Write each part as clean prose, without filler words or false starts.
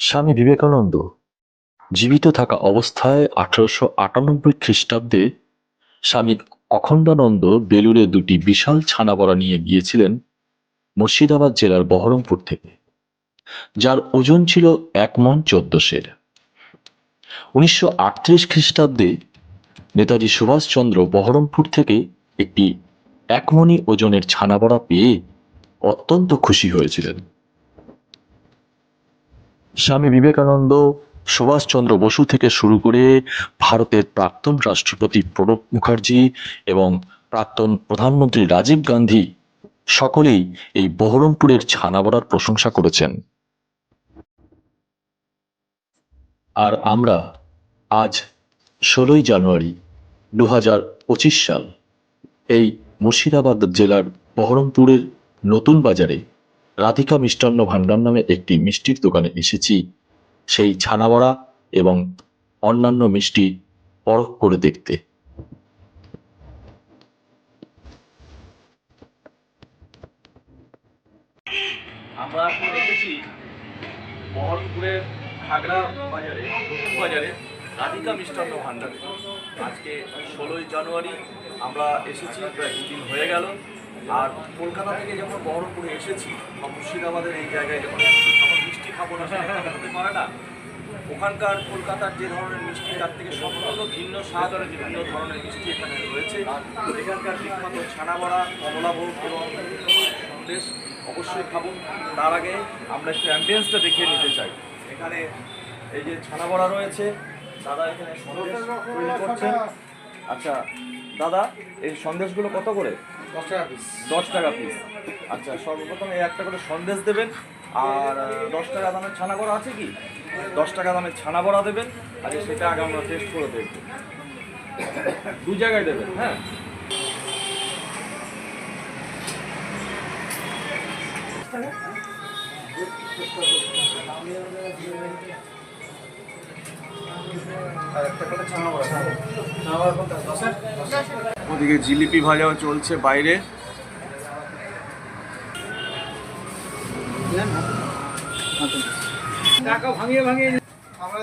স্বামী বিবেকানন্দ জীবিত থাকা অবস্থায় 1898 খ্রিস্টাব্দে স্বামী অখণ্ডানন্দ বেলুড়ে দুটি বিশাল ছানাবড়া নিয়ে গিয়েছিলেন মুর্শিদাবাদ জেলার বহরমপুর থেকে, যার ওজন ছিল 1 মণ 14 সের। 1938 খ্রিস্টাব্দে নেতাজি সুভাষচন্দ্র বহরমপুর থেকে একটি 1 মণি ওজনের ছানাবড়া পেয়ে অত্যন্ত খুশি হয়েছিলেন। স্বামী বিবেকানন্দ, সুভাষচন্দ্র বসু থেকে শুরু করে ভারতের প্রাক্তন রাষ্ট্রপতি প্রণব মুখার্জি এবং প্রাক্তন প্রধানমন্ত্রী রাজীব গান্ধী সকলেই এই বহরমপুরের ছানাবড়ার প্রশংসা করেছেন। আর আমরা আজ 16ই জানুয়ারি 2025 সাল এই মুর্শিদাবাদ জেলার বহরমপুরের নতুন বাজারে রাধিকা মিষ্টান্ন ভাণ্ডার নামে একটি মিষ্টির দোকানে এসেছি সেই ছানাবড়া এবং অন্যান্য মিষ্টি পরখ করে দেখতে। আমরা এখন এসেছি বহরমপুরের খাগড়া বাজারে, নতুন বাজারে রাধিকা মিষ্টান্ন ভাণ্ডারে। আজকে 16ই জানুয়ারি আমরা এসেছি, প্রায় 2 দিন হয়ে গেল। আর কলকাতা থেকে যখন বহরমপুরে এসেছি বা মুর্শিদাবাদের এই জায়গায় যখন এসেছি তখন মিষ্টি খাবো না সেটা হতে পারে না। ওখানকার কলকাতার যে ধরনের মিষ্টি তার থেকে সম্পূর্ণ ভিন্ন স্বাদ আর বিভিন্ন ধরনের মিষ্টি এখানে রয়েছে। এখানকার বিখ্যাত ছানাবড়া, কমলাভোগ এবং সন্দেশ অবশ্যই খাবো। তার আগে আমরা একটু অ্যাম্বিয়েন্সটা দেখিয়ে নিতে চাই। এখানে এই যে ছানাবড়া রয়েছে, দাদা এখানে সন্দেশ তৈরি করছেন। আচ্ছা দাদা, এই সন্দেশগুলো কত করে? 10 টাকা পিস। 10 টাকা পিস। আচ্ছা, সর্বপ্রথম এই একটা করে সন্দেশ দেবেন। আর 10 টাকা দামের ছানাবড়া আছে কি? 10 টাকা দামের ছানাবড়া দেবেন। আগে সেটা আগে আমরা টেস্ট করে দেখব। 2 জায়গায় দেবেন, হ্যাঁ। আর একটা করে ছানাবড়া। ছানাবড়া কোনটা? 10-এর? ওদিকে জিলিপি ভাজাও চলছে বাইরে। টাকা ভাঙিয়ে ভাঙিয়ে আমরা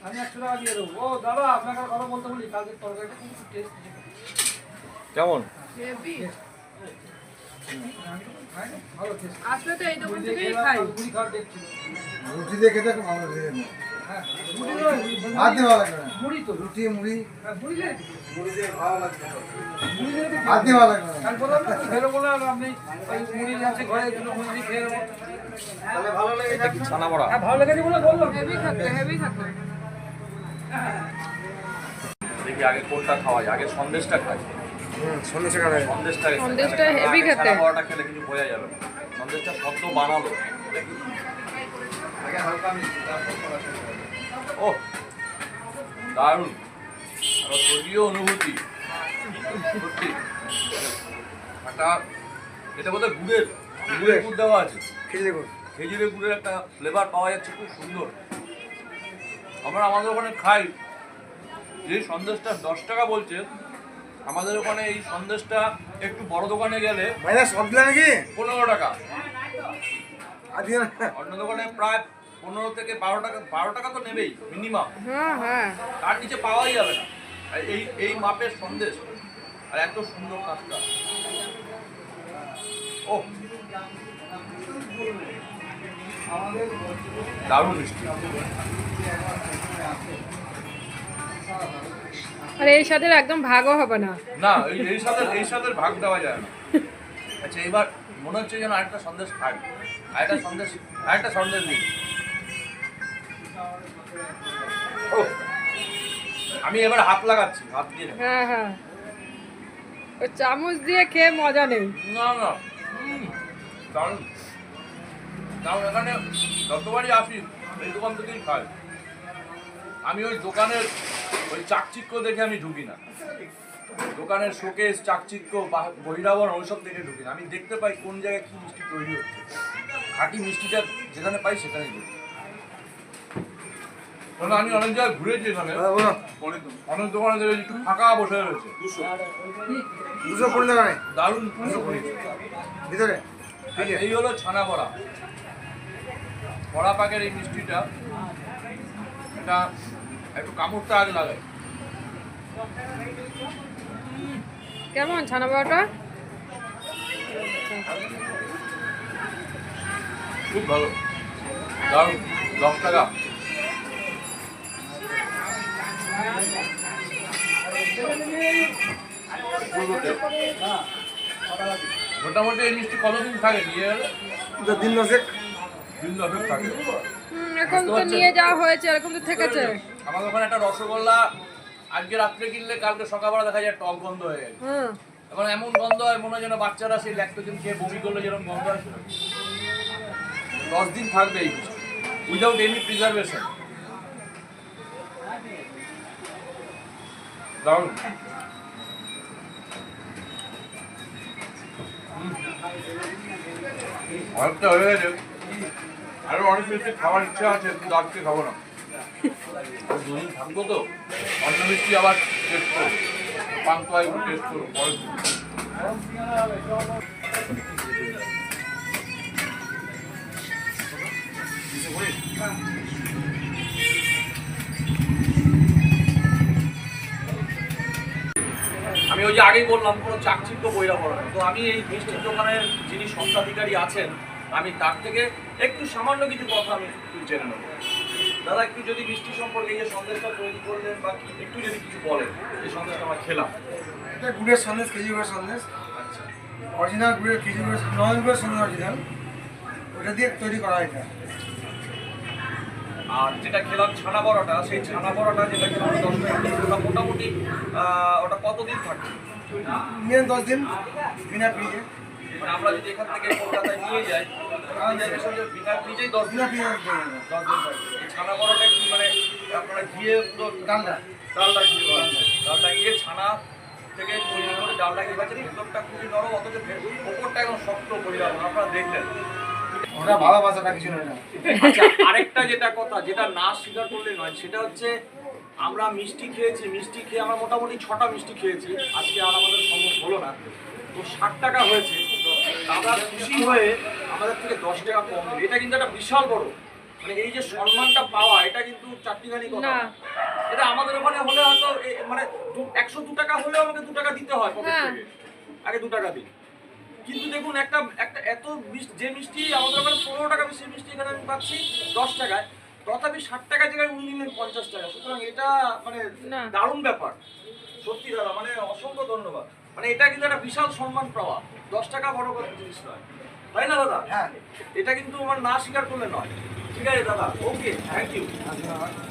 আমি 100 টাকা দিয়ে দেবো। ও দাদা, আপনাকে একটা কথা বলতে বলি, কালকে তরকারিটা কিন্তু টেস্ট কেমন? ভালো টেস্ট। আসলে তো এই দোকান থেকেই খাই। মুড়ি খাওয়ার দেখছি। রুটি দিয়ে খেতে খুব ভালো লাগে। হ্যাঁ, ভাত দিয়ে ভালো লাগে না। মুড়ি তো রুটি মুড়ি হ্যাঁ, মুড়ি দিয়ে মুড়ি দিয়ে ভালো লাগে না। মুড়ি দিয়ে তো ভাত দিয়ে ভালো লাগে না। কাল বললাম না ফেরো বলে আর আপনি ওই মুড়ি আছে ঘরে দুটো মুড়ি খেয়ে নেবো। তাহলে ভালো লাগে এটা কি ছানাবড়া? হ্যাঁ, ভালো লেগেছে বলে বললাম। হেভি খেতে, হেভি খেতে। দেখি আগে কোনটা খাওয়া যায়। আগে সন্দেশটা খাই। সন্দেশ খাবে। সন্দেশটা হেভি খেতে। ছানাবড়াটা খেলে কিছু বোঝা যাবে না। সন্দেশটা সদ্য বানালো। দেখি। আগে হালকা মিষ্টি তারপর করা শুরু হবে। ও দারুণ, আরো স্বর্গীয় অনুভূতি সত্যি। একটা এটা বোধহয় গুড়ের গুড় দেওয়া আছে। খেয়ে দেখুন। খেজুরের গুড়ের একটা ফ্লেভার পাওয়া যাচ্ছে, খুব সুন্দর। আমরা আমাদের ওখানে খাই যে সন্দেশটা 10 টাকা বলছে, আমাদের ওখানে এই সন্দেশটা একটু বড় দোকানে গেলে ভাইরা সব দিলে নাকি? 15 টাকা। আজকে অন্য দোকানে প্রায় 15 থেকে 12 টাকা, 12 টাকা তো নেবেই মিনিমাম। হ্যাঁ হ্যাঁ। তার নিচে পাওয়াই যাবে না। আর এই মাপের সন্দেশ আর এত সুন্দর কাজটা। ও দারুণ মিষ্টি। আর এই সাথে একদম ভাগও হবে না। না, এই সাথে ভাগ দেওয়া যায় না। আচ্ছা, এবার মনে হচ্ছে যেন আরেকটা সন্দেশ খাই। আরেকটা সন্দেশ দিই। ও, আমি এবার হাত লাগাচ্ছি, হাত দিয়ে না। হ্যাঁ হ্যাঁ। ওই চামচ দিয়ে খেয়ে মজা নেই। না না, দারুণ। কারণ এখানে যতবারই আসি এই দোকান থেকেই খাই। আমি ওই দোকানের ওই চাকচিক্য দেখে আমি ঢুকি না। দোকানের শোকেস, চাকচিক্য, বহিরাবরণ ওইসব দেখে ঢুকি না। আমি দেখতে পাই কোন জায়গায় কী মিষ্টি তৈরি হচ্ছে। খাঁটি মিষ্টিটা যেখানে পাই সেখানেই ঢুকি। কারণ আমি অনেক জায়গায় ঘুরেছি, এখানে অনেক দোকানে দেখেছি একটু ফাঁকা বসে রয়েছে। 220 টাকা নেই দারুণ ভিতরে। এই হলো ছানাবড়া। কড়া পাকের এই মিষ্টিটা, এটা একটু কামড়টা আগে লাগাই। কেমন ছানা বড়াটা? খুব ভালো, দারুণ। 10 টাকা। মোটামুটি এই মিষ্টি কতদিন থাকে নিয়ে গেলে? দিন দশেক। দিন 10 থাকে। এখন তো নিয়ে যাওয়া হয়েছে, এরকম তো থেকেছে। আমাদের ওখানে একটা রসগোল্লা আজকে রাত্রে কিনলে কালকে সকালবেলা দেখা যায় টক গন্ধ হয়ে গেছে। হুম। এখন এমন গন্ধ হয় মনে হয় যেন বাচ্চারা সেই ল্যাকটোজেন খেয়ে বমি করলে যেরকম গন্ধ হয়, 10 দিন থাকবে এই উইদাউট এনি প্রিজারভেশন। দারুণ। অনেকটা হয়ে গেছে, আরো অনেক মিষ্টি খাওয়ার ইচ্ছা আছে, কিন্তু আজকে খাবো না। আর দুদিন থাকবো তো, অন্য মিষ্টি আবার টেস্ট করবো, পান্তুয়া একটু টেস্ট করবো পরের দিন। আমি ওই যে আগেই বললাম কোনো চাকচিক্য বইরা পড়ে না। তো আমি এই মিষ্টির দোকানের যিনি স্বত্বাধিকারী আছেন, আমি তার থেকে একটু সামান্য কিছু কথা আমি একটু জেনে নেব। দাদা একটু যদি মিষ্টি সম্পর্কে এই যে সন্দেশটা তৈরি করলেন বা একটু যদি কিছু বলেন, এই সন্দেশটা আমরা খেলাম। এটা গুড়ের সন্দেশ, খেজুরের সন্দেশ। অরিজিনাল গুড়ের, খেজুরের, নয় গুড়ের সন্দেশ অরিজিনাল, ওটা দিয়ে তৈরি করা এটা। আর যেটা খেলাম ছানা বড়াটা, সেই ছানা বড়াটা যেটা খেলাম 10 টাকা, ওটা মোটামুটি ওটা কতদিন থাকে? মিনিমাম 10 দিন বিনা ফ্রিজে। মানে আমরা যদি এখান থেকে কলকাতায় নিয়ে যাই, তাহলে যাই সঙ্গে বিনা ফ্রিজেই 10 দিন। বিনা ফ্রিজে 10 দিন থাকে। এই ছানা বড়াটা কি মানে আপনারা ঘিয়ে তো ডালটা। ডালটা ঘিয়ে করা হয়। ডালটা ঘিয়ে ছানা থেকে তৈরি করে ডালটা ঘিয়ে পাচ্ছেন, ভেতরটা খুবই নরম, অথচ ওপরটা একদম শক্ত পরিবার আপনারা দেখলেন। ওটা ভালোবাসাটা কিছু নয় না। আচ্ছা, আরেকটা যেটা কথা, যেটা না স্বীকার করলে নয়, সেটা হচ্ছে আমরা মিষ্টি খেয়েছি, মিষ্টি খেয়ে আমরা মোটামুটি 6টা মিষ্টি খেয়েছি, আজকে আর আমাদের সম্ভব হলো না। তো 60 টাকা হয়েছে, দাদা খুশি হয়ে আমাদের থেকে 10 টাকা কম দেবে। এটা কিন্তু একটা বিশাল বড়, মানে এই যে সম্মানটা পাওয়া, এটা কিন্তু চারটিখানি কথা না। না। এটা আমাদের ওখানে হলে হয়তো মানে 102 টাকা হলেও আমাকে 2 টাকা দিতে হয় পকেট হ্যাঁ। থেকে, আগে 2 টাকা দিই। কিন্তু দেখুন একটা একটা এত যে মিষ্টি আমাদের ওখানে 15 টাকা, সেই মিষ্টি এখানে আমি পাচ্ছি 10 টাকায়, তথাপি 60 টাকা জায়গায় উনি নিলেন 50 টাকা। সুতরাং এটা মানে না। দারুণ ব্যাপার, সত্যি দাদা, মানে অসংখ্য ধন্যবাদ। মানে এটা কিন্তু একটা বিশাল সম্মান পাওয়া, 10 টাকা বড় কথা জিনিস নয়, তাই না দাদা? হ্যাঁ। এটা কিন্তু আমার না স্বীকার করলে নয়। ঠিক আছে দাদা, ওকে, থ্যাংক ইউ।